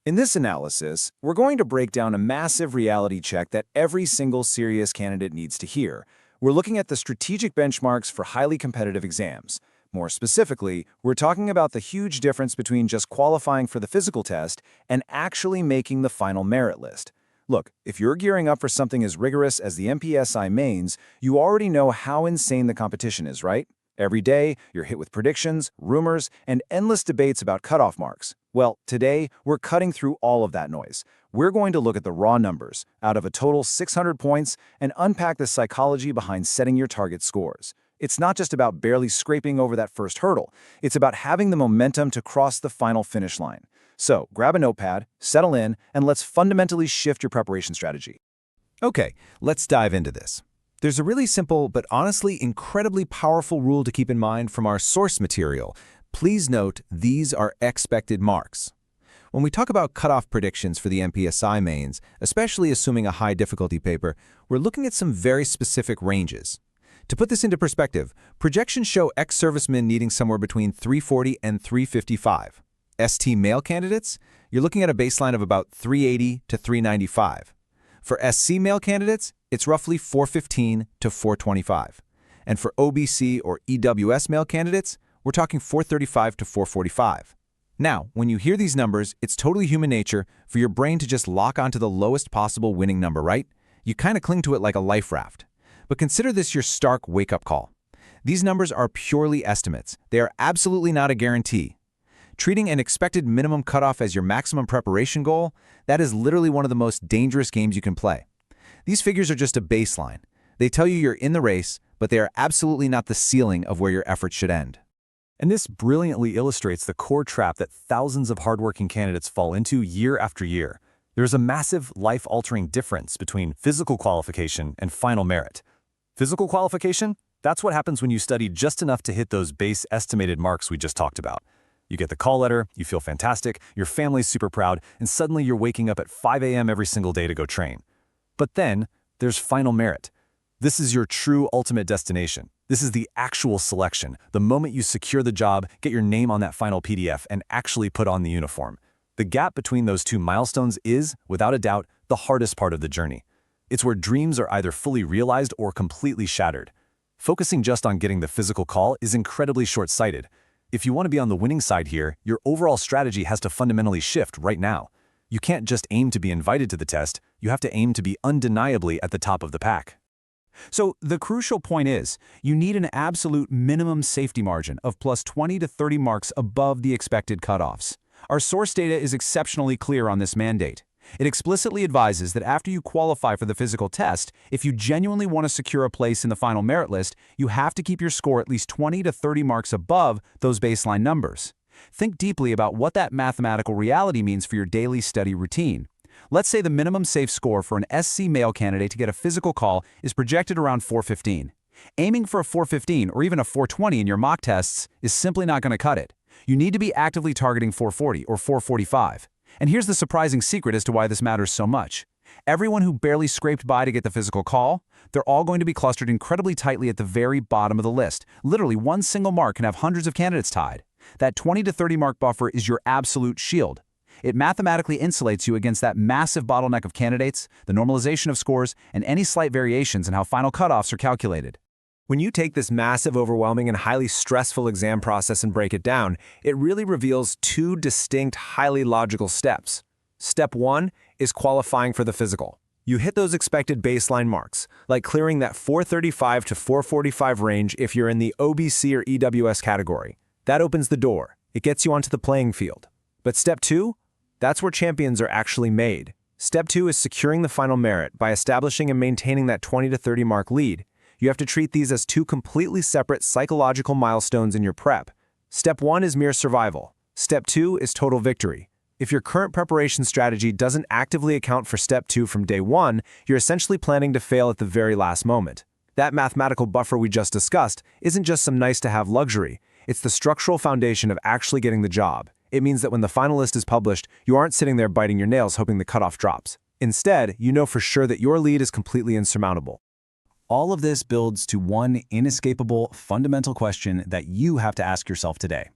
In this analysis, we're going to break down a massive reality check that every single serious candidate needs to hear. We're looking at the strategic benchmarks for highly competitive exams. More specifically, we're talking about the huge difference between just qualifying for the physical test and actually making the final merit list. Look, if you're gearing up for something as rigorous as the MPSI mains, you already know how insane the competition is, right? Every day, you're hit with predictions, rumors, and endless debates about cutoff marks. Well, today, we're cutting through all of that noise. We're going to look at the raw numbers, out of a total 600 points, and unpack the psychology behind setting your target scores. It's not just about barely scraping over that first hurdle. It's about having the momentum to cross the final finish line. So, grab a notepad, settle in, and let's fundamentally shift your preparation strategy. Okay, let's dive into this. There's a really simple but honestly incredibly powerful rule to keep in mind from our source material. Please note, these are expected marks. When we talk about cutoff predictions for the MPSI mains, especially assuming a high difficulty paper, we're looking at some very specific ranges. To put this into perspective, projections show ex-servicemen needing somewhere between 340 and 355. ST male candidates, you're looking at a baseline of about 380 to 395. For SC male candidates, it's roughly 415 to 425. And for OBC or EWS male candidates, we're talking 435 to 445. Now, when you hear these numbers, it's totally human nature for your brain to just lock onto the lowest possible winning number, right? You kind of cling to it like a life raft. But consider this your stark wake-up call. These numbers are purely estimates. They are absolutely not a guarantee. Treating an expected minimum cutoff as your maximum preparation goal, that is literally one of the most dangerous games you can play. These figures are just a baseline. They tell you you're in the race, but they are absolutely not the ceiling of where your efforts should end. And this brilliantly illustrates the core trap that thousands of hardworking candidates fall into year after year. There's a massive, life-altering difference between physical qualification and final merit. Physical qualification? That's what happens when you study just enough to hit those base estimated marks we just talked about. You get the call letter, you feel fantastic, your family's super proud, and suddenly you're waking up at 5 a.m. every single day to go train. But then, there's final merit. This is your true ultimate destination. This is the actual selection, the moment you secure the job, get your name on that final PDF, and actually put on the uniform. The gap between those two milestones is, without a doubt, the hardest part of the journey. It's where dreams are either fully realized or completely shattered. Focusing just on getting the physical call is incredibly short-sighted. If you want to be on the winning side here, your overall strategy has to fundamentally shift right now. You can't just aim to be invited to the test, you have to aim to be undeniably at the top of the pack. So the crucial point is, you need an absolute minimum safety margin of plus 20 to 30 marks above the expected cutoffs. Our source data is exceptionally clear on this mandate. It explicitly advises that after you qualify for the physical test, if you genuinely want to secure a place in the final merit list, you have to keep your score at least 20 to 30 marks above those baseline numbers. Think deeply about what that mathematical reality means for your daily study routine. Let's say the minimum safe score for an SC male candidate to get a physical call is projected around 415. Aiming for a 415 or even a 420 in your mock tests is simply not going to cut it. You need to be actively targeting 440 or 445. And here's the surprising secret as to why this matters so much. Everyone who barely scraped by to get the physical call, they're all going to be clustered incredibly tightly at the very bottom of the list. Literally, one single mark can have hundreds of candidates tied. That 20 to 30 mark buffer is your absolute shield. It mathematically insulates you against that massive bottleneck of candidates, the normalization of scores, and any slight variations in how final cutoffs are calculated. When you take this massive, overwhelming, and highly stressful exam process and break it down, it really reveals two distinct, highly logical steps. Step 1 is qualifying for the physical. You hit those expected baseline marks, like clearing that 435 to 445 range if you're in the OBC or EWS category. That opens the door. It gets you onto the playing field. But step 2? That's where champions are actually made. Step 2 is securing the final merit by establishing and maintaining that 20 to 30 mark lead. You have to treat these as two completely separate psychological milestones in your prep. Step 1 is mere survival. Step 2 is total victory. If your current preparation strategy doesn't actively account for Step 2 from day 1, you're essentially planning to fail at the very last moment. That mathematical buffer we just discussed isn't just some nice-to-have luxury. It's the structural foundation of actually getting the job. It means that when the final list is published, you aren't sitting there biting your nails hoping the cutoff drops. Instead, you know for sure that your lead is completely insurmountable. All of this builds to one inescapable, fundamental question that you have to ask yourself today.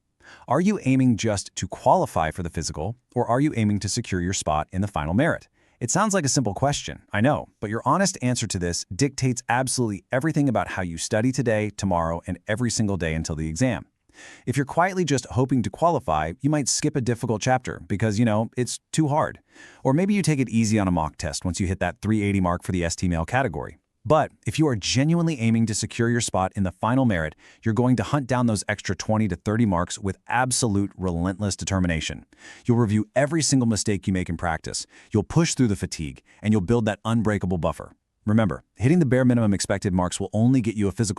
Are you aiming just to qualify for the physical, or are you aiming to secure your spot in the final merit? It sounds like a simple question, I know, but your honest answer to this dictates absolutely everything about how you study today, tomorrow, and every single day until the exam. If you're quietly just hoping to qualify, you might skip a difficult chapter because, it's too hard. Or maybe you take it easy on a mock test once you hit that 380 mark for the ST Male category. But if you are genuinely aiming to secure your spot in the final merit, you're going to hunt down those extra 20 to 30 marks with absolute relentless determination. You'll review every single mistake you make in practice, you'll push through the fatigue, and you'll build that unbreakable buffer. Remember, hitting the bare minimum expected marks will only get you a physical